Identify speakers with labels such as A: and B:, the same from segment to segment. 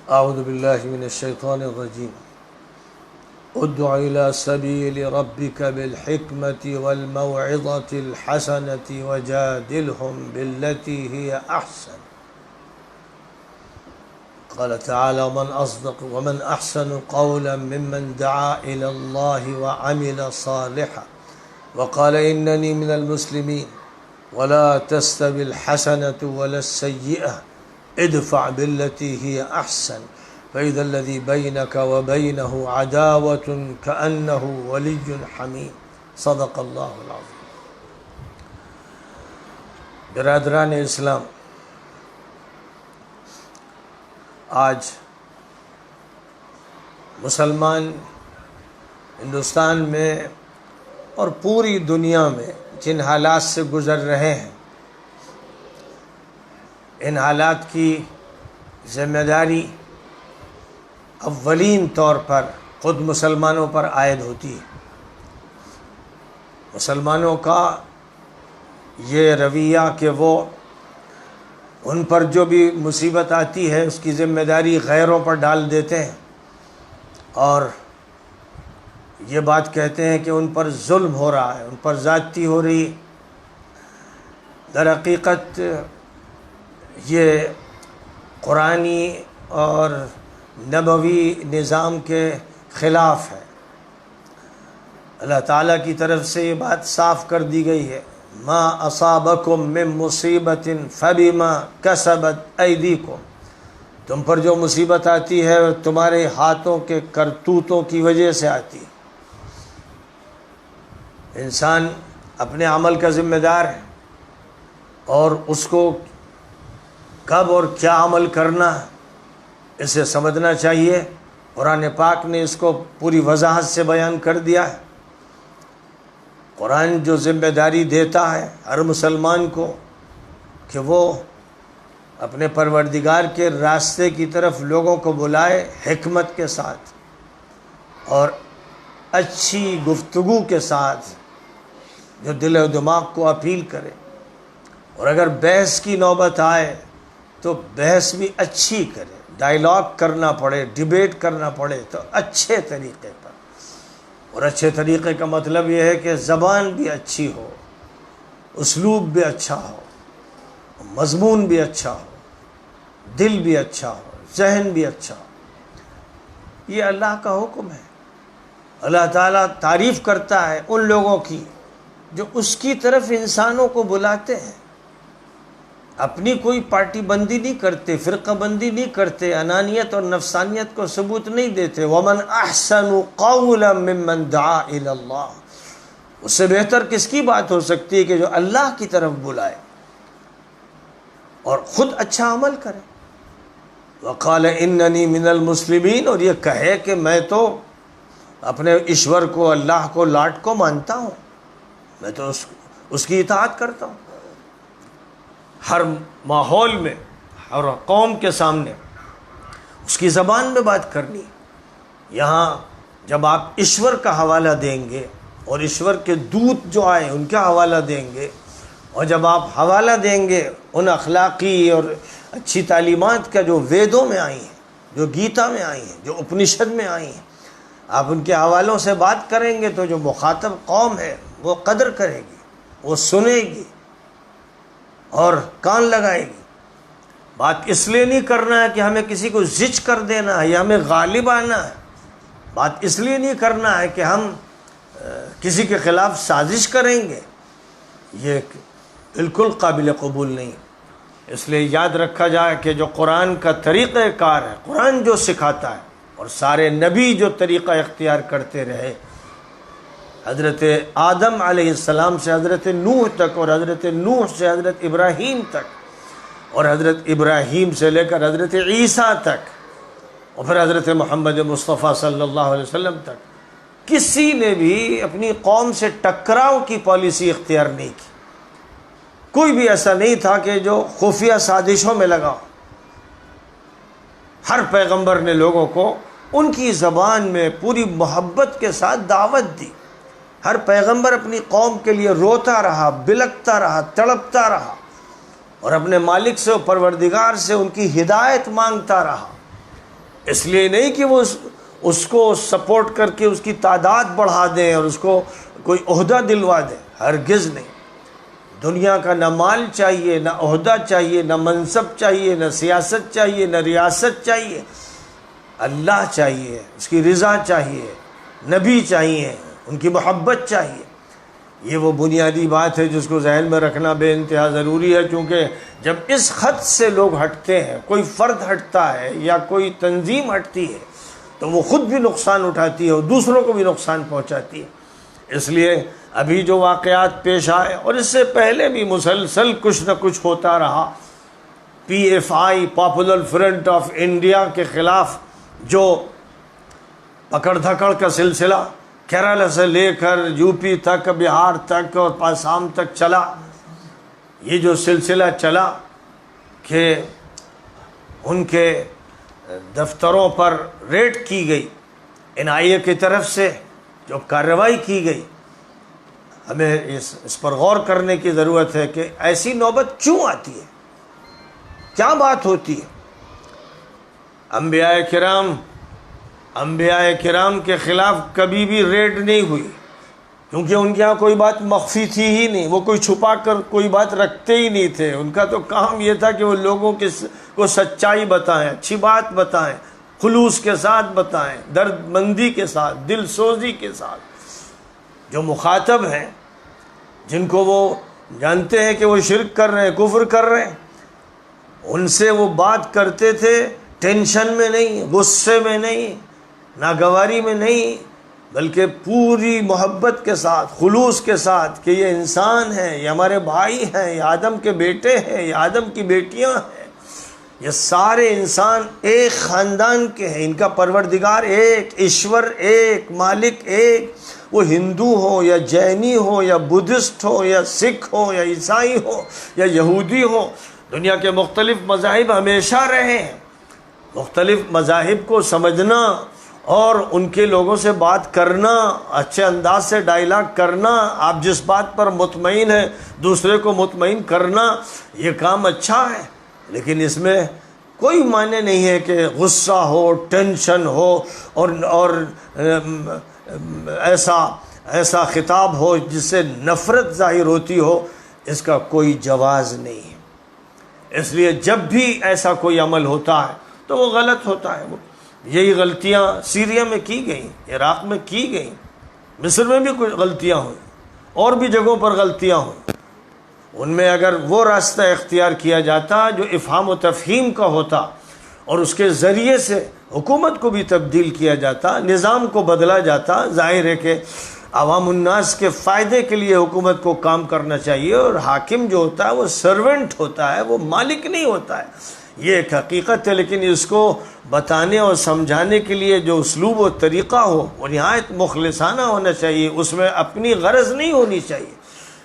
A: اعوذ باللہ من الشیطان الرجیم ادع الى سبیل ربک بالحکمة والموعظة الحسنة وجادلهم بالتي هي احسن قال تعالى ومن احسن قولا ممن دعا الى الله وعمل صالحا وقال انني من المسلمين ولا تستوي الحسنة ولا السيئة ادفع بالتي هي احسن فاذا الذي بينك وبينه عداوة كأنه ولي حميم صدق اللہ العظیم۔ برادران اسلام، آج مسلمان ہندوستان میں اور پوری دنیا میں جن حالات سے گزر رہے ہیں، ان حالات کی ذمہ داری اولین طور پر خود مسلمانوں پر عائد ہوتی ہے۔ مسلمانوں کا یہ رویہ کہ وہ ان پر جو بھی مصیبت آتی ہے اس کی ذمہ داری غیروں پر ڈال دیتے ہیں اور یہ بات کہتے ہیں کہ ان پر ظلم ہو رہا ہے، ان پر زیادتی ہو رہی ہے۔ در حقیقت یہ قرآنی اور نبوی نظام کے خلاف ہے۔ اللہ تعالیٰ کی طرف سے یہ بات صاف کر دی گئی ہے، ما اصابکم من مصیبت فبما کسبت ایدیکم، تم پر جو مصیبت آتی ہے تمہارے ہاتھوں کے کرتوتوں کی وجہ سے آتی ہے۔ انسان اپنے عمل کا ذمہ دار ہے اور اس کو کب اور کیا عمل کرنا ہے اسے سمجھنا چاہیے۔ قرآن پاک نے اس کو پوری وضاحت سے بیان کر دیا ہے۔ قرآن جو ذمہ داری دیتا ہے ہر مسلمان کو کہ وہ اپنے پروردگار کے راستے کی طرف لوگوں کو بلائے حکمت کے ساتھ اور اچھی گفتگو کے ساتھ، جو دل و دماغ کو اپیل کرے، اور اگر بحث کی نوبت آئے تو بحث بھی اچھی کرے، ڈائیلاگ کرنا پڑے، ڈیبیٹ کرنا پڑے تو اچھے طریقے پر۔ اور اچھے طریقے کا مطلب یہ ہے کہ زبان بھی اچھی ہو، اسلوب بھی اچھا ہو، مضمون بھی اچھا ہو، دل بھی اچھا ہو، ذہن بھی اچھا ہو۔ یہ اللہ کا حکم ہے۔ اللہ تعالیٰ تعریف کرتا ہے ان لوگوں کی جو اس کی طرف انسانوں کو بلاتے ہیں، اپنی کوئی پارٹی بندی نہیں کرتے، فرقہ بندی نہیں کرتے، انانیت اور نفسانیت کو ثبوت نہیں دیتے۔ وَمَنْ أَحْسَنُ قَوْلًا مِّمَّنْ دَعَا إِلَى اللَّهِ، اس سے بہتر کس کی بات ہو سکتی ہے کہ جو اللہ کی طرف بلائے اور خود اچھا عمل کرے۔ وَقَالَ إِنَّنِي مِنَ الْمُسْلِمِينَ، اور یہ کہے کہ میں تو اپنے ایشور کو، اللہ کو، لاٹ کو مانتا ہوں، میں تو اس کی اطاعت کرتا ہوں۔ ہر ماحول میں، ہر قوم کے سامنے اس کی زبان میں بات کرنی۔ یہاں جب آپ ایشور کا حوالہ دیں گے اور ایشور کے دودت جو آئے ان کا حوالہ دیں گے، اور جب آپ حوالہ دیں گے ان اخلاقی اور اچھی تعلیمات کا جو ویدوں میں آئی ہیں، جو گیتا میں آئی ہیں، جو اپنشد میں آئی ہیں، آپ ان کے حوالوں سے بات کریں گے تو جو مخاطب قوم ہے وہ قدر کرے گی، وہ سنے گی اور کان لگائے گی۔ بات اس لیے نہیں کرنا ہے کہ ہمیں کسی کو زچ کر دینا ہے یا ہمیں غالب آنا ہے، بات اس لیے نہیں کرنا ہے کہ ہم کسی کے خلاف سازش کریں گے، یہ بالکل قابل قبول نہیں۔ اس لیے یاد رکھا جائے کہ جو قرآن کا طریقہ کار ہے، قرآن جو سکھاتا ہے اور سارے نبی جو طریقہ اختیار کرتے رہے، حضرت آدم علیہ السلام سے حضرت نوح تک، اور حضرت نوح سے حضرت ابراہیم تک، اور حضرت ابراہیم سے لے کر حضرت عیسیٰ تک، اور پھر حضرت محمد مصطفیٰ صلی اللہ علیہ وسلم تک، کسی نے بھی اپنی قوم سے ٹکراؤ کی پالیسی اختیار نہیں کی۔ کوئی بھی ایسا نہیں تھا کہ جو خفیہ سازشوں میں لگا۔ ہر پیغمبر نے لوگوں کو ان کی زبان میں پوری محبت کے ساتھ دعوت دی۔ ہر پیغمبر اپنی قوم کے لیے روتا رہا، بلکتا رہا، تڑپتا رہا، اور اپنے مالک سے اور پروردگار سے ان کی ہدایت مانگتا رہا. اس لیے نہیں کہ وہ اس کو سپورٹ کر کے اس کی تعداد بڑھا دیں اور اس کو کوئی عہدہ دلوا دیں، ہرگز نہیں. دنیا کا نہ مال چاہیے، نہ عہدہ چاہیے، نہ منصب چاہیے، نہ سیاست چاہیے، نہ ریاست چاہیے. اللہ چاہیے، اس کی رضا چاہیے، نبی چاہیے، ان کی محبت چاہیے. یہ وہ بنیادی بات ہے جس کو ذہن میں رکھنا بے انتہا ضروری ہے، کیونکہ جب اس خط سے لوگ ہٹتے ہیں، کوئی فرد ہٹتا ہے یا کوئی تنظیم ہٹتی ہے، تو وہ خود بھی نقصان اٹھاتی ہے اور دوسروں کو بھی نقصان پہنچاتی ہے. اس لیے ابھی جو واقعات پیش آئے اور اس سے پہلے بھی مسلسل کچھ نہ کچھ ہوتا رہا، P F I Popular Front of India کے خلاف جو پکڑ دھکڑ کا سلسلہ کیرالہ سے لے کر یو پی تک، بہار تک اور آسام تک چلا، یہ جو سلسلہ چلا کہ ان کے دفتروں پر ریڈ کی گئی این آئی اے کی طرف سے، جو کارروائی کی گئی، ہمیں اس پر غور کرنے کی ضرورت ہے کہ ایسی نوبت کیوں آتی ہے، کیا بات ہوتی ہے. انبیاء کرام کے خلاف کبھی بھی ریڈ نہیں ہوئی، کیونکہ ان کے یہاں کوئی بات مخفی تھی ہی نہیں، وہ کوئی چھپا کر کوئی بات رکھتے ہی نہیں تھے. ان کا تو کام یہ تھا کہ وہ لوگوں کو سچائی بتائیں، اچھی بات بتائیں، خلوص کے ساتھ بتائیں، درد مندی کے ساتھ، دل سوزی کے ساتھ. جو مخاطب ہیں، جن کو وہ جانتے ہیں کہ وہ شرک کر رہے ہیں، کفر کر رہے ہیں، ان سے وہ بات کرتے تھے ٹینشن میں نہیں، غصے میں نہیں، ناگواری میں نہیں، بلکہ پوری محبت کے ساتھ، خلوص کے ساتھ کہ یہ انسان ہیں، یہ ہمارے بھائی ہیں، یہ آدم کے بیٹے ہیں، یہ آدم کی بیٹیاں ہیں، یہ سارے انسان ایک خاندان کے ہیں، ان کا پروردگار ایک، ایشور ایک، مالک ایک. وہ ہندو ہو یا جینی ہو یا بدھسٹ ہو یا سکھ ہو یا عیسائی ہو یا یہودی ہو، دنیا کے مختلف مذاہب ہمیشہ رہے ہیں. مختلف مذاہب کو سمجھنا اور ان کے لوگوں سے بات کرنا، اچھے انداز سے ڈائلاگ کرنا، آپ جس بات پر مطمئن ہیں دوسرے کو مطمئن کرنا، یہ کام اچھا ہے. لیکن اس میں کوئی معنی نہیں ہے کہ غصہ ہو، ٹینشن ہو اور ایسا خطاب ہو جس سے نفرت ظاہر ہوتی ہو. اس کا کوئی جواز نہیں ہے. اس لیے جب بھی ایسا کوئی عمل ہوتا ہے تو وہ غلط ہوتا ہے. یہی غلطیاں سیریا میں کی گئیں، عراق میں کی گئیں، مصر میں بھی کچھ غلطیاں ہوئیں، اور بھی جگہوں پر غلطیاں ہوئیں. ان میں اگر وہ راستہ اختیار کیا جاتا جو افہام و تفہیم کا ہوتا اور اس کے ذریعے سے حکومت کو بھی تبدیل کیا جاتا، نظام کو بدلا جاتا. ظاہر ہے کہ عوام الناس کے فائدے کے لیے حکومت کو کام کرنا چاہیے، اور حاکم جو ہوتا ہے وہ سرونٹ ہوتا ہے، وہ مالک نہیں ہوتا ہے. یہ ایک حقیقت ہے. لیکن اس کو بتانے اور سمجھانے کے لیے جو اسلوب و طریقہ ہو وہ نہایت مخلصانہ ہونا چاہیے. اس میں اپنی غرض نہیں ہونی چاہیے.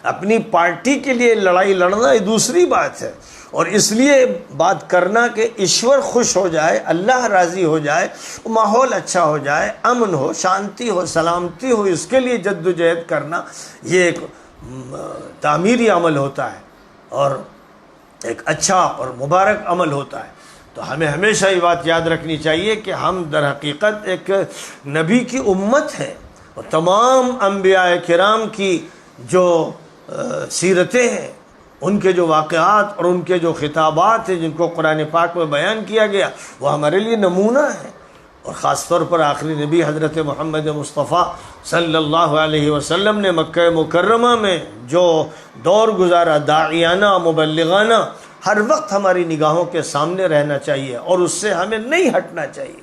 A: اپنی پارٹی کے لیے لڑائی لڑنا یہ دوسری بات ہے، اور اس لیے بات کرنا کہ ایشور خوش ہو جائے، اللہ راضی ہو جائے، ماحول اچھا ہو جائے، امن ہو، شانتی ہو، سلامتی ہو، اس کے لیے جد و جہد کرنا یہ ایک تعمیری عمل ہوتا ہے اور ایک اچھا اور مبارک عمل ہوتا ہے. تو ہمیں ہمیشہ یہ بات یاد رکھنی چاہیے کہ ہم در حقیقت ایک نبی کی امت ہے، اور تمام انبیاء کرام کی جو سیرتیں ہیں، ان کے جو واقعات اور ان کے جو خطابات ہیں جن کو قرآن پاک میں بیان کیا گیا، وہ ہمارے لیے نمونہ ہے. اور خاص طور پر آخری نبی حضرت محمد مصطفیٰ صلی اللہ علیہ وسلم نے مکہ مکرمہ میں جو دور گزارا، داعیانہ، مبلغانہ، ہر وقت ہماری نگاہوں کے سامنے رہنا چاہیے اور اس سے ہمیں نہیں ہٹنا چاہیے.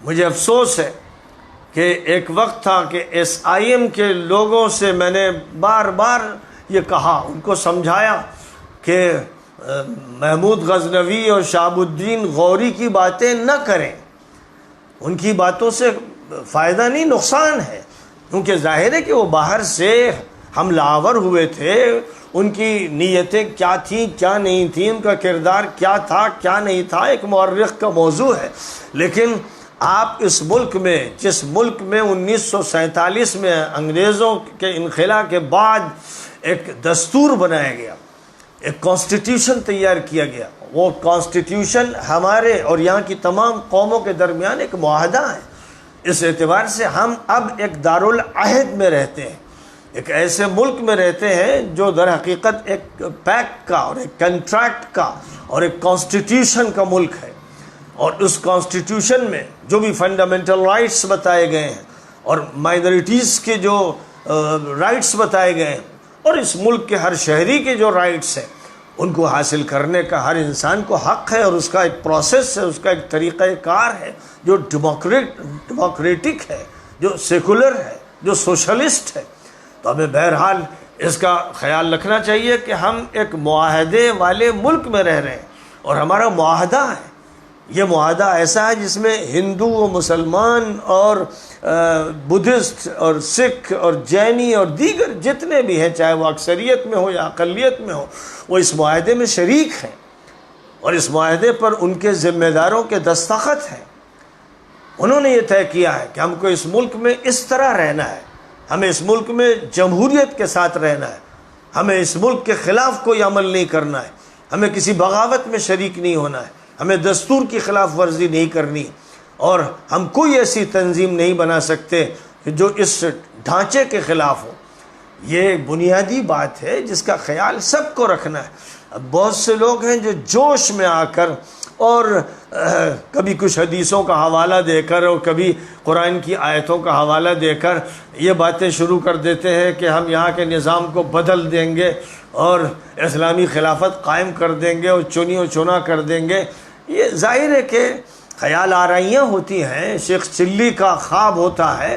A: مجھے افسوس ہے کہ ایک وقت تھا کہ ایس آئی ایم کے لوگوں سے میں نے بار بار یہ کہا، ان کو سمجھایا کہ محمود غزنوی اور شہاب الدین غوری کی باتیں نہ کریں. ان کی باتوں سے فائدہ نہیں، نقصان ہے. کیونکہ ظاہر ہے کہ وہ باہر سے حملہ آور ہوئے تھے، ان کی نیتیں کیا تھیں کیا نہیں تھیں، ان کا کردار کیا تھا کیا نہیں تھا، ایک مورخ کا موضوع ہے. لیکن آپ اس ملک میں، جس ملک میں 1947 میں انگریزوں کے انخلا کے بعد ایک دستور بنایا گیا ایک کانسٹیٹیوشن تیار کیا گیا. وہ کانسٹیٹیوشن ہمارے اور یہاں کی تمام قوموں کے درمیان ایک معاہدہ ہے. اس اعتبار سے ہم اب ایک دارالعہد میں رہتے ہیں، ایک ایسے ملک میں رہتے ہیں جو در حقیقت ایک پیکٹ کا اور ایک کنٹریکٹ کا اور ایک کانسٹیٹیوشن کا ملک ہے. اور اس کانسٹیٹیوشن میں جو بھی فنڈامنٹل رائٹس بتائے گئے ہیں اور مائنورٹیز کے جو رائٹس بتائے گئے ہیں اور اس ملک کے ہر شہری کے جو رائٹس ہیں ان کو حاصل کرنے کا ہر انسان کو حق ہے، اور اس کا ایک پروسیس ہے، اس کا ایک طریقہ کار ہے جو ڈیموکریٹک ہے، جو سیکولر ہے، جو سوشلسٹ ہے. تو ہمیں بہرحال اس کا خیال رکھنا چاہیے کہ ہم ایک معاہدے والے ملک میں رہ رہے ہیں اور ہمارا معاہدہ ہے. یہ معاہدہ ایسا ہے جس میں ہندو و مسلمان اور بدھسٹ اور سکھ اور جینی اور دیگر جتنے بھی ہیں، چاہے وہ اکثریت میں ہو یا اقلیت میں ہو، وہ اس معاہدے میں شریک ہیں، اور اس معاہدے پر ان کے ذمہ داروں کے دستخط ہیں. انہوں نے یہ طے کیا ہے کہ ہم کو اس ملک میں اس طرح رہنا ہے، ہمیں اس ملک میں جمہوریت کے ساتھ رہنا ہے، ہمیں اس ملک کے خلاف کوئی عمل نہیں کرنا ہے، ہمیں کسی بغاوت میں شریک نہیں ہونا ہے، ہمیں دستور کی خلاف ورزی نہیں کرنی، اور ہم کوئی ایسی تنظیم نہیں بنا سکتے جو اس ڈھانچے کے خلاف ہو. یہ بنیادی بات ہے جس کا خیال سب کو رکھنا ہے. اب بہت سے لوگ ہیں جو جوش میں آ کر اور کبھی کچھ حدیثوں کا حوالہ دے کر اور کبھی قرآن کی آیتوں کا حوالہ دے کر یہ باتیں شروع کر دیتے ہیں کہ ہم یہاں کے نظام کو بدل دیں گے اور اسلامی خلافت قائم کر دیں گے اور چنی و چنا کر دیں گے. یہ ظاہر ہے کہ خیال آرائیاں ہوتی ہیں، شیخ چلی کا خواب ہوتا ہے،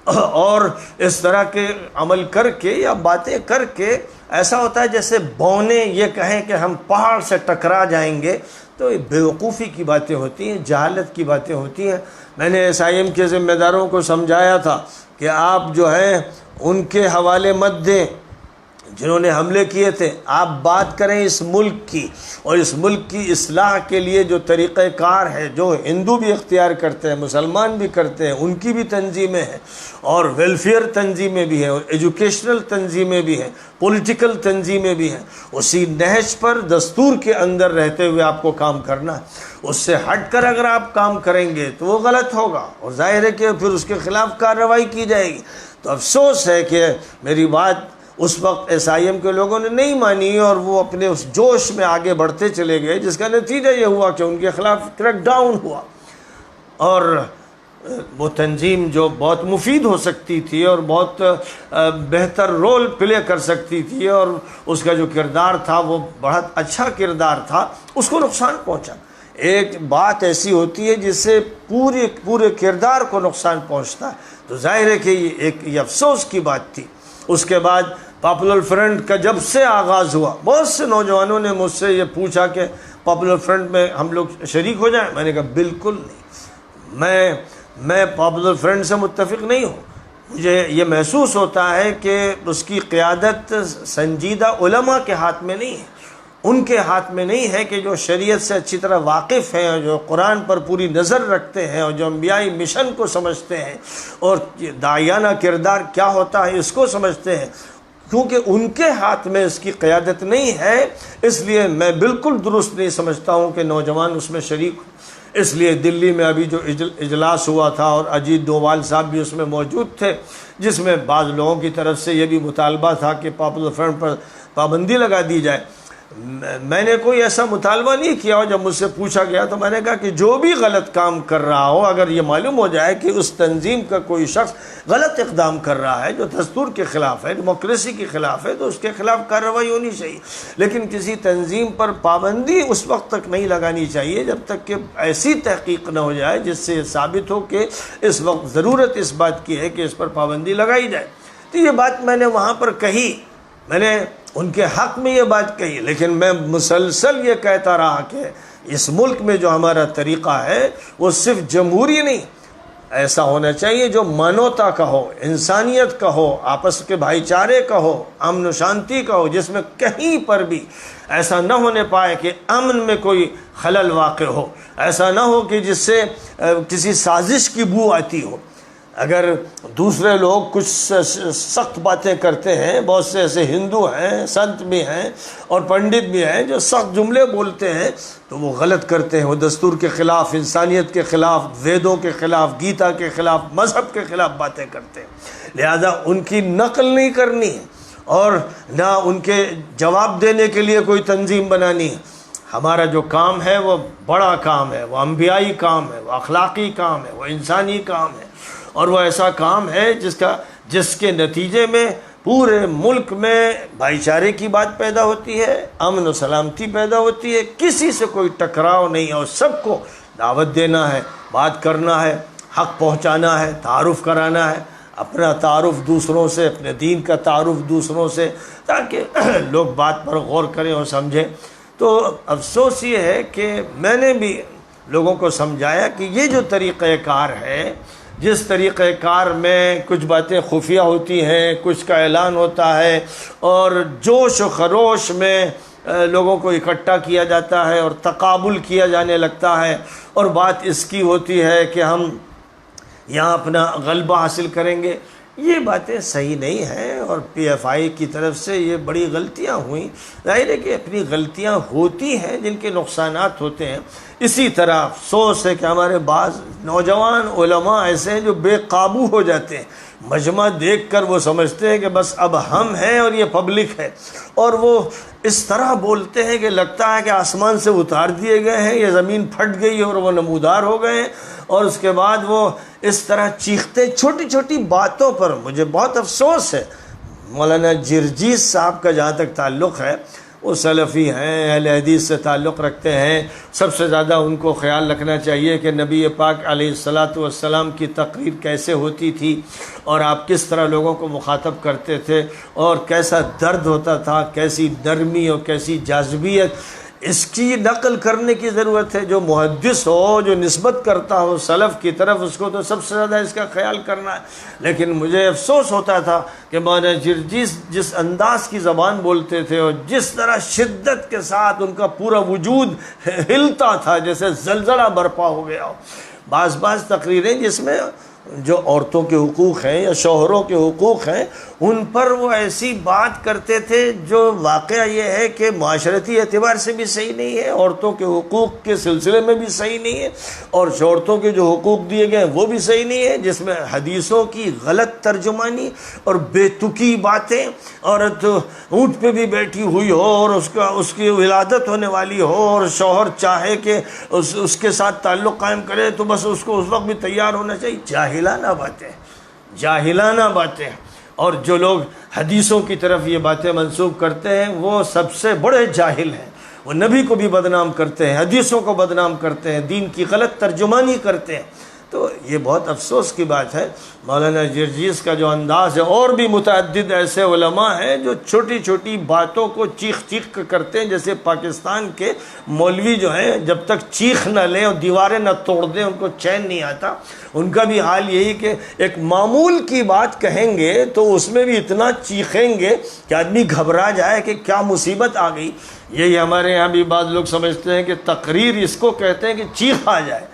A: اور اس طرح کے عمل کر کے یا باتیں کر کے ایسا ہوتا ہے جیسے بونے یہ کہیں کہ ہم پہاڑ سے ٹکرا جائیں گے. تو یہ بیوقوفی کی باتیں ہوتی ہیں، جہالت کی باتیں ہوتی ہیں. میں نے SIM کے ذمہ داروں کو سمجھایا تھا کہ آپ جو ہیں ان کے حوالے مت دیں جنہوں نے حملے کیے تھے، آپ بات کریں اس ملک کی اور اس ملک کی اصلاح کے لیے جو طریقہ کار ہے، جو ہندو بھی اختیار کرتے ہیں، مسلمان بھی کرتے ہیں، ان کی بھی تنظیمیں ہیں اور ویلفیئر تنظیمیں بھی ہیں اور ایجوکیشنل تنظیمیں بھی ہیں، پولیٹیکل تنظیمیں بھی ہیں. اسی نہج پر دستور کے اندر رہتے ہوئے آپ کو کام کرنا ہے. اس سے ہٹ کر اگر آپ کام کریں گے تو وہ غلط ہوگا، اور ظاہر ہے کہ پھر اس کے خلاف کارروائی کی جائے گی. تو افسوس ہے کہ میری بات اس وقت SIM کے لوگوں نے نہیں مانی اور وہ اپنے اس جوش میں آگے بڑھتے چلے گئے، جس کا نتیجہ یہ ہوا کہ ان کے خلاف کریک ڈاؤن ہوا. اور وہ تنظیم جو بہت مفید ہو سکتی تھی اور بہت بہتر رول پلے کر سکتی تھی اور اس کا جو کردار تھا وہ بہت اچھا کردار تھا، اس کو نقصان پہنچا. ایک بات ایسی ہوتی ہے جس سے پورے کردار کو نقصان پہنچتا ہے. تو ظاہر ہے کہ یہ افسوس کی بات تھی. اس کے بعد پاپولر فرنٹ کا جب سے آغاز ہوا، بہت سے نوجوانوں نے مجھ سے یہ پوچھا کہ پاپولر فرنٹ میں ہم لوگ شریک ہو جائیں. میں نے کہا بالکل نہیں، میں پاپولر فرنٹ سے متفق نہیں ہوں. مجھے یہ محسوس ہوتا ہے کہ اس کی قیادت سنجیدہ علماء کے ہاتھ میں نہیں ہے، ان کے ہاتھ میں نہیں ہے کہ جو شریعت سے اچھی طرح واقف ہیں اور جو قرآن پر پوری نظر رکھتے ہیں اور جو انبیائی مشن کو سمجھتے ہیں اور داعیانہ کردار کیا ہوتا ہے اس کو سمجھتے ہیں. کیونکہ ان کے ہاتھ میں اس کی قیادت نہیں ہے، اس لیے میں بالکل درست نہیں سمجھتا ہوں کہ نوجوان اس میں شریک ہوں. اس لیے دلی میں ابھی جو اجلاس ہوا تھا اور اجیت ڈوبھال صاحب بھی اس میں موجود تھے، جس میں بعض لوگوں کی طرف سے یہ بھی مطالبہ تھا کہ پاپولر فرنٹ پر پابندی لگا دی جائے. میں نے کوئی ایسا مطالبہ نہیں کیا، اور جب مجھ سے پوچھا گیا تو میں نے کہا کہ جو بھی غلط کام کر رہا ہو، اگر یہ معلوم ہو جائے کہ اس تنظیم کا کوئی شخص غلط اقدام کر رہا ہے جو دستور کے خلاف ہے، ڈیموکریسی کے خلاف ہے، تو اس کے خلاف کارروائی ہونی چاہیے. لیکن کسی تنظیم پر پابندی اس وقت تک نہیں لگانی چاہیے جب تک کہ ایسی تحقیق نہ ہو جائے جس سے یہ ثابت ہو کہ اس وقت ضرورت اس بات کی ہے کہ اس پر پابندی لگائی جائے. تو یہ بات میں نے وہاں پر کہی، میں نے ان کے حق میں یہ بات کہی، لیکن میں مسلسل یہ کہتا رہا کہ اس ملک میں جو ہمارا طریقہ ہے وہ صرف جمہوری نہیں، ایسا ہونا چاہیے جو مانوتا کا ہو، انسانیت کا ہو، آپس کے بھائی چارے کا ہو، امن و شانتی کا ہو، جس میں کہیں پر بھی ایسا نہ ہونے پائے کہ امن میں کوئی خلل واقع ہو، ایسا نہ ہو کہ جس سے کسی سازش کی بو آتی ہو، اگر دوسرے لوگ کچھ سخت باتیں کرتے ہیں، بہت سے ایسے ہندو ہیں، سنت بھی ہیں اور پنڈت بھی ہیں جو سخت جملے بولتے ہیں، تو وہ غلط کرتے ہیں، وہ دستور کے خلاف، انسانیت کے خلاف، ویدوں کے خلاف، گیتا کے خلاف، مذہب کے خلاف باتیں کرتے ہیں۔ لہذا ان کی نقل نہیں کرنی ہے اور نہ ان کے جواب دینے کے لیے کوئی تنظیم بنانی ہے۔ ہمارا جو کام ہے وہ بڑا کام ہے، وہ انبیائی کام ہے، وہ اخلاقی کام ہے، وہ انسانی کام ہے، اور وہ ایسا کام ہے جس کے نتیجے میں پورے ملک میں بھائی چارے کی بات پیدا ہوتی ہے، امن و سلامتی پیدا ہوتی ہے، کسی سے کوئی ٹکراؤ نہیں، اور سب کو دعوت دینا ہے، بات کرنا ہے، حق پہنچانا ہے، تعارف کرانا ہے، اپنا تعارف دوسروں سے، اپنے دین کا تعارف دوسروں سے، تاکہ لوگ بات پر غور کریں اور سمجھیں۔ تو افسوس یہ ہے کہ میں نے بھی لوگوں کو سمجھایا کہ یہ جو طریقہ کار ہے، جس طریقہ کار میں کچھ باتیں خفیہ ہوتی ہیں، کچھ کا اعلان ہوتا ہے اور جوش و خروش میں لوگوں کو اکٹھا کیا جاتا ہے اور تقابل کیا جانے لگتا ہے، اور بات اس کی ہوتی ہے کہ ہم یہاں اپنا غلبہ حاصل کریں گے، یہ باتیں صحیح نہیں ہیں، اور پی ایف آئی کی طرف سے یہ بڑی غلطیاں ہوئیں۔ ظاہر ہے کہ اپنی غلطیاں ہوتی ہیں جن کے نقصانات ہوتے ہیں۔ اسی طرح افسوس ہے کہ ہمارے بعض نوجوان علماء ایسے ہیں جو بے قابو ہو جاتے ہیں، مجمع دیکھ کر وہ سمجھتے ہیں کہ بس اب ہم ہیں اور یہ پبلک ہے، اور وہ اس طرح بولتے ہیں کہ لگتا ہے کہ آسمان سے اتار دیے گئے ہیں، یہ زمین پھٹ گئی اور وہ نمودار ہو گئے ہیں، اور اس کے بعد وہ اس طرح چیختے چھوٹی چھوٹی باتوں پر۔ مجھے بہت افسوس ہے، مولانا جرجیس صاحب کا جہاں تک تعلق ہے، وہ سلفی ہیں، اہل حدیث سے تعلق رکھتے ہیں، سب سے زیادہ ان کو خیال رکھنا چاہیے کہ نبی پاک علیہ السلام کی تقریر کیسے ہوتی تھی اور آپ کس طرح لوگوں کو مخاطب کرتے تھے، اور کیسا درد ہوتا تھا، کیسی نرمی اور کیسی جاذبیت۔ اس کی نقل کرنے کی ضرورت ہے، جو محدث ہو، جو نسبت کرتا ہو سلف کی طرف، اس کو تو سب سے زیادہ اس کا خیال کرنا ہے۔ لیکن مجھے افسوس ہوتا تھا کہ مولانا جرجیس جس انداز کی زبان بولتے تھے اور جس طرح شدت کے ساتھ ان کا پورا وجود ہلتا تھا جیسے زلزلہ برپا ہو گیا ہو۔ بعض تقریریں جس میں جو عورتوں کے حقوق ہیں یا شوہروں کے حقوق ہیں، ان پر وہ ایسی بات کرتے تھے جو واقعہ یہ ہے کہ معاشرتی اعتبار سے بھی صحیح نہیں ہے، عورتوں کے حقوق کے سلسلے میں بھی صحیح نہیں ہے، اور عورتوں کے جو حقوق دیے گئے ہیں وہ بھی صحیح نہیں ہے، جس میں حدیثوں کی غلط ترجمانی اور بے تکی باتیں، عورت اونٹ پہ بھی بیٹھی ہوئی ہو اور اس کی ولادت ہونے والی ہو اور شوہر چاہے کہ اس کے ساتھ تعلق قائم کرے تو بس اس کو اس وقت بھی تیار ہونا چاہیے۔ جاہلانہ باتیں، اور جو لوگ حدیثوں کی طرف یہ باتیں منسوب کرتے ہیں وہ سب سے بڑے جاہل ہیں، وہ نبی کو بھی بدنام کرتے ہیں، حدیثوں کو بدنام کرتے ہیں، دین کی غلط ترجمانی کرتے ہیں۔ تو یہ بہت افسوس کی بات ہے۔ مولانا جرجیس کا جو انداز ہے، اور بھی متعدد ایسے علماء ہیں جو چھوٹی چھوٹی باتوں کو چیخ کر کرتے ہیں، جیسے پاکستان کے مولوی جو ہیں جب تک چیخ نہ لیں اور دیواریں نہ توڑ دیں ان کو چین نہیں آتا۔ ان کا بھی حال یہی کہ ایک معمول کی بات کہیں گے تو اس میں بھی اتنا چیخیں گے کہ آدمی گھبرا جائے کہ کیا مصیبت آ گئی۔ یہی ہمارے یہاں بھی بعض لوگ سمجھتے ہیں کہ تقریر اس کو کہتے ہیں کہ چیخ آ جائے۔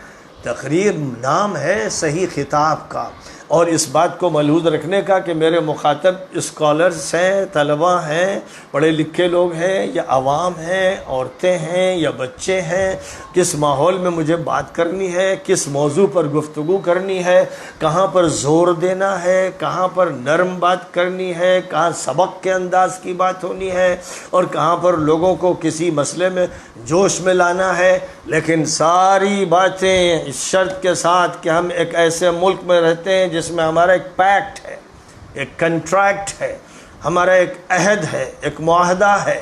A: تقریر نام ہے صحیح خطاب کا، اور اس بات کو ملحوظ رکھنے کا کہ میرے مخاطب اسکالرز ہیں، طلباء ہیں، پڑھے لکھے لوگ ہیں یا عوام ہیں، عورتیں ہیں یا بچے ہیں، کس ماحول میں مجھے بات کرنی ہے، کس موضوع پر گفتگو کرنی ہے، کہاں پر زور دینا ہے، کہاں پر نرم بات کرنی ہے، کہاں سبق کے انداز کی بات ہونی ہے، اور کہاں پر لوگوں کو کسی مسئلے میں جوش میں لانا ہے۔ لیکن ساری باتیں اس شرط کے ساتھ کہ ہم ایک ایسے ملک میں رہتے ہیں جس میں ہمارا ایک پیکٹ ہے، ایک کنٹریکٹ ہے، ہمارا ایک عہد ہے، ایک معاہدہ ہے،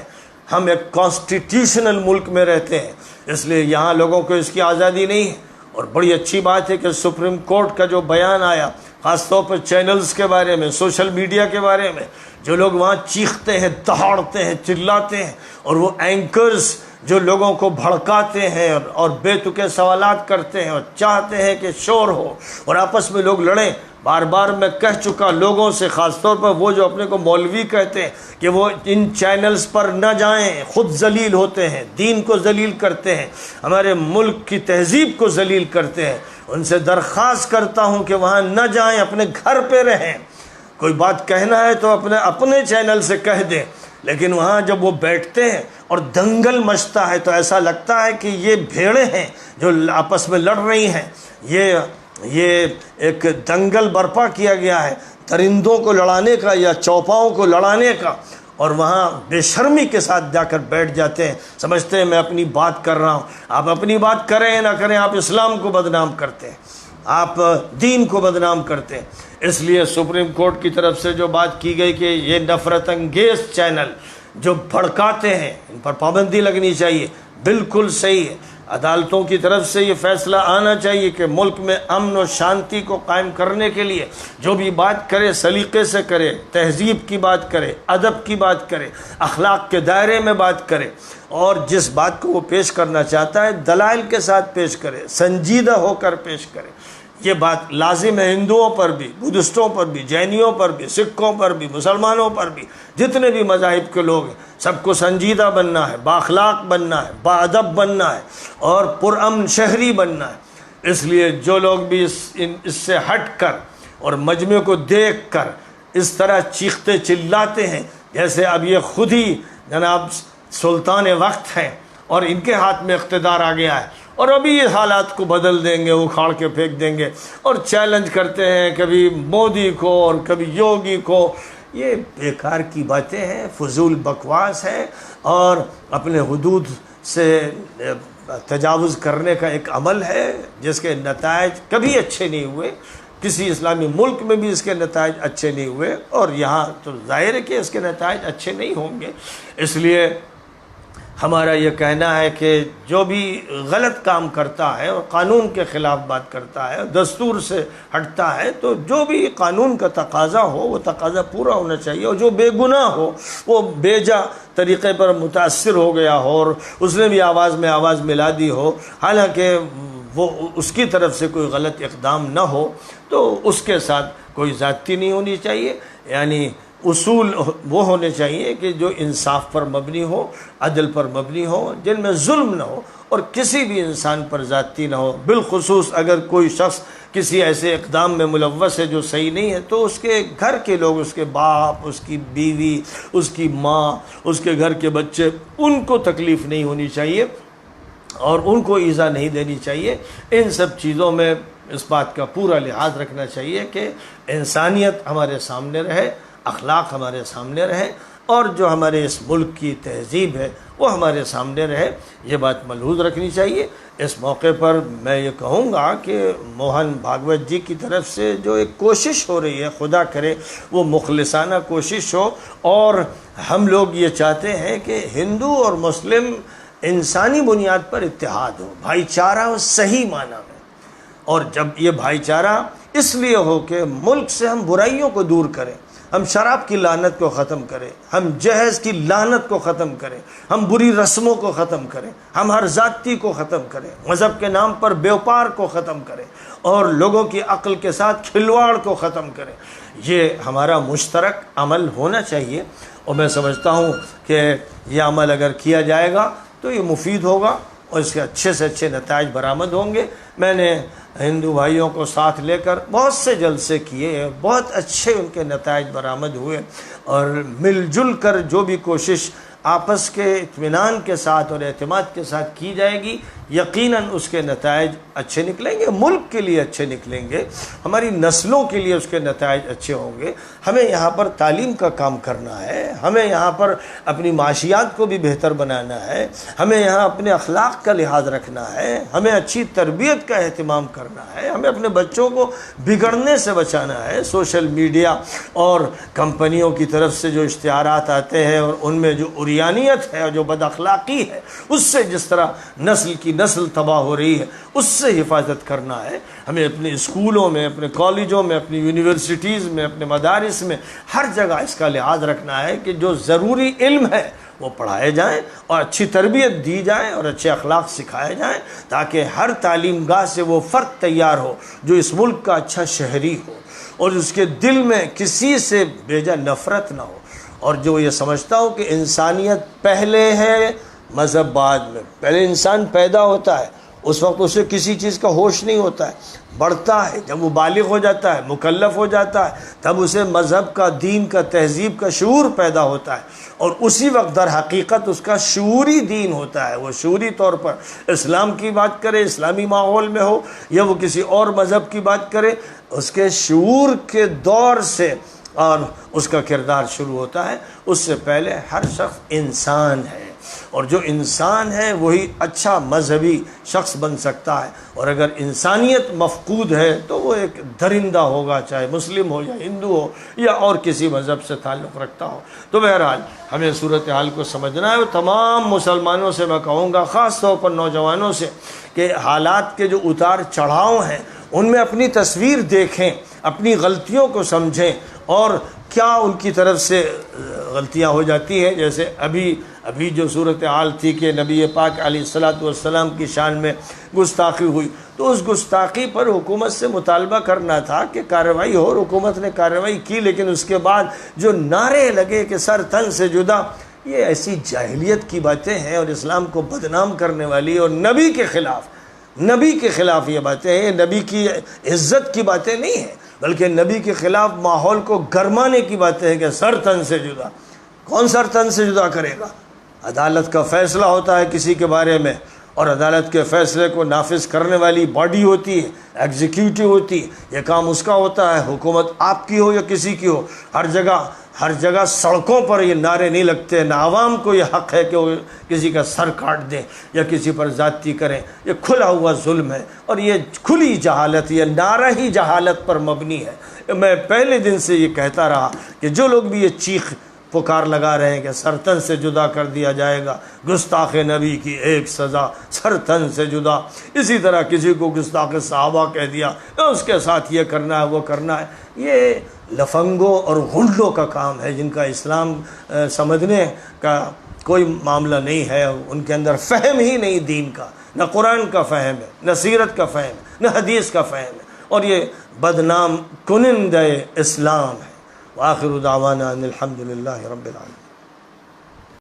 A: ہم ایک کانسٹیٹیوشنل ملک میں رہتے ہیں، اس لیے یہاں لوگوں کو اس کی آزادی نہیں ہے۔ اور بڑی اچھی بات ہے کہ سپریم کورٹ کا جو بیان آیا، خاص طور پر چینلز کے بارے میں، سوشل میڈیا کے بارے میں، جو لوگ وہاں چیختے ہیں، دہاڑتے ہیں، چلاتے ہیں، اور وہ اینکرز جو لوگوں کو بھڑکاتے ہیں اور بے تکے سوالات کرتے ہیں اور چاہتے ہیں کہ شور ہو اور آپس میں لوگ لڑیں. بار بار میں کہہ چکا لوگوں سے، خاص طور پر وہ جو اپنے کو مولوی کہتے ہیں، کہ وہ ان چینلز پر نہ جائیں، خود ذلیل ہوتے ہیں، دین کو ذلیل کرتے ہیں، ہمارے ملک کی تہذیب کو ذلیل کرتے ہیں. ان سے درخواست کرتا ہوں کہ وہاں نہ جائیں، اپنے گھر پہ رہیں. کوئی بات کہنا ہے تو اپنے چینل سے کہہ دیں، لیکن وہاں جب وہ بیٹھتے ہیں اور دنگل مچتا ہے تو ایسا لگتا ہے کہ یہ بھیڑیں ہیں جو آپس میں لڑ رہی ہیں. یہ ایک دنگل برپا کیا گیا ہے درندوں کو لڑانے کا یا چوپاؤں کو لڑانے کا، اور وہاں بے شرمی کے ساتھ جا کر بیٹھ جاتے ہیں، سمجھتے ہیں میں اپنی بات کر رہا ہوں. آپ اپنی بات کریں نہ کریں، آپ اسلام کو بدنام کرتے ہیں، آپ دین کو بدنام کرتے ہیں. اس لیے سپریم کورٹ کی طرف سے جو بات کی گئی کہ یہ نفرت انگیز چینل جو بھڑکاتے ہیں ان پر پابندی لگنی چاہیے، بالکل صحیح ہے. عدالتوں کی طرف سے یہ فیصلہ آنا چاہیے کہ ملک میں امن و شانتی کو قائم کرنے کے لیے جو بھی بات کرے سلیقے سے کرے، تہذیب کی بات کرے، ادب کی بات کرے، اخلاق کے دائرے میں بات کرے، اور جس بات کو وہ پیش کرنا چاہتا ہے دلائل کے ساتھ پیش کرے، سنجیدہ ہو کر پیش کرے. یہ بات لازم ہے ہندوؤں پر بھی، بدھسٹوں پر بھی، جینیوں پر بھی، سکھوں پر بھی، مسلمانوں پر بھی، جتنے بھی مذاہب کے لوگ ہیں سب کو سنجیدہ بننا ہے، بااخلاق بننا ہے، باادب بننا ہے اور پرامن شہری بننا ہے. اس لیے جو لوگ بھی اس سے ہٹ کر اور مجمع کو دیکھ کر اس طرح چیختے چلاتے ہیں جیسے اب یہ خود ہی جناب سلطان وقت ہیں اور ان کے ہاتھ میں اقتدار آ گیا ہے اور ابھی یہ حالات کو بدل دیں گے، اکھاڑ کے پھینک دیں گے، اور چیلنج کرتے ہیں کبھی مودی کو اور کبھی یوگی کو. یہ بیکار کی باتیں ہیں، فضول بکواس ہے اور اپنے حدود سے تجاوز کرنے کا ایک عمل ہے جس کے نتائج کبھی اچھے نہیں ہوئے. کسی اسلامی ملک میں بھی اس کے نتائج اچھے نہیں ہوئے اور یہاں تو ظاہر ہے کہ اس کے نتائج اچھے نہیں ہوں گے. اس لیے ہمارا یہ کہنا ہے کہ جو بھی غلط کام کرتا ہے اور قانون کے خلاف بات کرتا ہے، دستور سے ہٹتا ہے، تو جو بھی قانون کا تقاضا ہو وہ تقاضا پورا ہونا چاہیے، اور جو بے گناہ ہو وہ بے جا طریقے پر متاثر ہو گیا ہو اور اس نے بھی آواز میں آواز ملا دی ہو، حالانکہ وہ اس کی طرف سے کوئی غلط اقدام نہ ہو، تو اس کے ساتھ کوئی زیادتی نہیں ہونی چاہیے. یعنی اصول وہ ہونے چاہیے کہ جو انصاف پر مبنی ہو، عدل پر مبنی ہو، جن میں ظلم نہ ہو اور کسی بھی انسان پر زیادتی نہ ہو. بالخصوص اگر کوئی شخص کسی ایسے اقدام میں ملوث ہے جو صحیح نہیں ہے تو اس کے گھر کے لوگ، اس کے باپ، اس کی بیوی، اس کی ماں، اس کے گھر کے بچے، ان کو تکلیف نہیں ہونی چاہیے اور ان کو ایذا نہیں دینی چاہیے. ان سب چیزوں میں اس بات کا پورا لحاظ رکھنا چاہیے کہ انسانیت ہمارے سامنے رہے، اخلاق ہمارے سامنے رہے، اور جو ہمارے اس ملک کی تہذیب ہے وہ ہمارے سامنے رہے. یہ بات ملحوظ رکھنی چاہیے. اس موقع پر میں یہ کہوں گا کہ موہن بھاگوت جی کی طرف سے جو ایک کوشش ہو رہی ہے، خدا کرے وہ مخلصانہ کوشش ہو، اور ہم لوگ یہ چاہتے ہیں کہ ہندو اور مسلم انسانی بنیاد پر اتحاد ہو، بھائی چارہ ہو صحیح معنی میں. اور جب یہ بھائی چارہ اس لیے ہو کہ ملک سے ہم برائیوں کو دور کریں، ہم شراب کی لعنت کو ختم کریں، ہم جہیز کی لعنت کو ختم کریں، ہم بری رسموں کو ختم کریں، ہم ہر ذاتی کو ختم کریں، مذہب کے نام پر بیوپار کو ختم کریں اور لوگوں کی عقل کے ساتھ کھلواڑ کو ختم کریں. یہ ہمارا مشترک عمل ہونا چاہیے اور میں سمجھتا ہوں کہ یہ عمل اگر کیا جائے گا تو یہ مفید ہوگا اور اس کے اچھے سے اچھے نتائج برآمد ہوں گے. میں نے ہندو بھائیوں کو ساتھ لے کر بہت سے جلسے کیے، بہت اچھے ان کے نتائج برآمد ہوئے، اور مل جل کر جو بھی کوشش آپس کے اطمینان کے ساتھ اور اعتماد کے ساتھ کی جائے گی، یقیناً اس کے نتائج اچھے نکلیں گے، ملک کے لیے اچھے نکلیں گے، ہماری نسلوں کے لیے اس کے نتائج اچھے ہوں گے. ہمیں یہاں پر تعلیم کا کام کرنا ہے، ہمیں یہاں پر اپنی معاشیات کو بھی بہتر بنانا ہے، ہمیں یہاں اپنے اخلاق کا لحاظ رکھنا ہے، ہمیں اچھی تربیت کا اہتمام کرنا ہے، ہمیں اپنے بچوں کو بگڑنے سے بچانا ہے. سوشل میڈیا اور کمپنیوں کی طرف سے جو اشتہارات آتے ہیں اور ان میں جو عریانیت ہے اور جو بد اخلاقی ہے، اس سے جس طرح نسل کی نسل تباہ ہو رہی ہے، اس سے حفاظت کرنا ہے. ہمیں اپنے اسکولوں میں، اپنے کالجوں میں، اپنی یونیورسٹیز میں، اپنے مدارس میں ہر جگہ اس کا لحاظ رکھنا ہے کہ جو ضروری علم ہے وہ پڑھائے جائیں اور اچھی تربیت دی جائے اور اچھے اخلاق سکھائے جائیں، تاکہ ہر تعلیم گاہ سے وہ فرد تیار ہو جو اس ملک کا اچھا شہری ہو اور اس کے دل میں کسی سے بیجا نفرت نہ ہو، اور جو یہ سمجھتا ہو کہ انسانیت پہلے ہے مذہب بعد میں۔ پہلے انسان پیدا ہوتا ہے، اس وقت اسے کسی چیز کا ہوش نہیں ہوتا ہے، بڑھتا ہے، جب وہ بالغ ہو جاتا ہے، مکلف ہو جاتا ہے، تب اسے مذہب کا، دین کا، تہذیب کا شعور پیدا ہوتا ہے، اور اسی وقت در حقیقت اس کا شعوری دین ہوتا ہے۔ وہ شعوری طور پر اسلام کی بات کرے، اسلامی ماحول میں ہو، یا وہ کسی اور مذہب کی بات کرے، اس کے شعور کے دور سے اور اس کا کردار شروع ہوتا ہے۔ اس سے پہلے ہر شخص انسان ہے، اور جو انسان ہے وہی اچھا مذہبی شخص بن سکتا ہے، اور اگر انسانیت مفقود ہے تو وہ ایک درندہ ہوگا، چاہے مسلم ہو یا ہندو ہو یا اور کسی مذہب سے تعلق رکھتا ہو۔ تو بہرحال ہمیں صورتحال کو سمجھنا ہے، اور تمام مسلمانوں سے میں کہوں گا، خاص طور پر نوجوانوں سے، کہ حالات کے جو اتار چڑھاؤ ہیں ان میں اپنی تصویر دیکھیں، اپنی غلطیوں کو سمجھیں، اور کیا ان کی طرف سے غلطیاں ہو جاتی ہیں۔ جیسے ابھی جو صورتحال تھی کہ نبی پاک علیہ الصلاۃ والسلام کی شان میں گستاخی ہوئی، تو اس گستاخی پر حکومت سے مطالبہ کرنا تھا کہ کارروائی ہو، اور حکومت نے کارروائی کی، لیکن اس کے بعد جو نعرے لگے کہ سر تن سے جدا، یہ ایسی جاہلیت کی باتیں ہیں اور اسلام کو بدنام کرنے والی، اور نبی کے خلاف یہ باتیں ہیں، یہ نبی کی عزت کی باتیں نہیں ہیں، بلکہ نبی کے خلاف ماحول کو گرمانے کی باتیں ہیں کہ سر تن سے جدا۔ کون سر تن سے جدا کرے گا؟ عدالت کا فیصلہ ہوتا ہے کسی کے بارے میں، اور عدالت کے فیصلے کو نافذ کرنے والی باڈی ہوتی ہے، ایگزیکیوٹو ہوتی ہے، یہ کام اس کا ہوتا ہے۔ حکومت آپ کی ہو یا کسی کی ہو، ہر جگہ سڑکوں پر یہ نعرے نہیں لگتے، نہ عوام کو یہ حق ہے کہ وہ کسی کا سر کاٹ دیں یا کسی پر زیادتی کریں۔ یہ کھلا ہوا ظلم ہے، اور یہ کھلی جہالت، یہ نعرہ ہی جہالت پر مبنی ہے۔ میں پہلے دن سے یہ کہتا رہا کہ جو لوگ بھی یہ چیخ پکار لگا رہے ہیں کہ سر تن سے جدا کر دیا جائے گا، گستاخ نبی کی ایک سزا سر تن سے جدا، اسی طرح کسی کو گستاخ صحابہ کہہ دیا، اس کے ساتھ یہ کرنا ہے وہ کرنا ہے، یہ لفنگوں اور غلوں کا کام ہے، جن کا اسلام سمجھنے کا کوئی معاملہ نہیں ہے۔ ان کے اندر فہم ہی نہیں دین کا، نہ قرآن کا فہم ہے، نہ سیرت کا فہم ہے، نہ حدیث کا فہم ہے، اور یہ بدنام کنندہ اسلام ہے۔ وآخر دعوانا ان الحمد للہ رب العالمین۔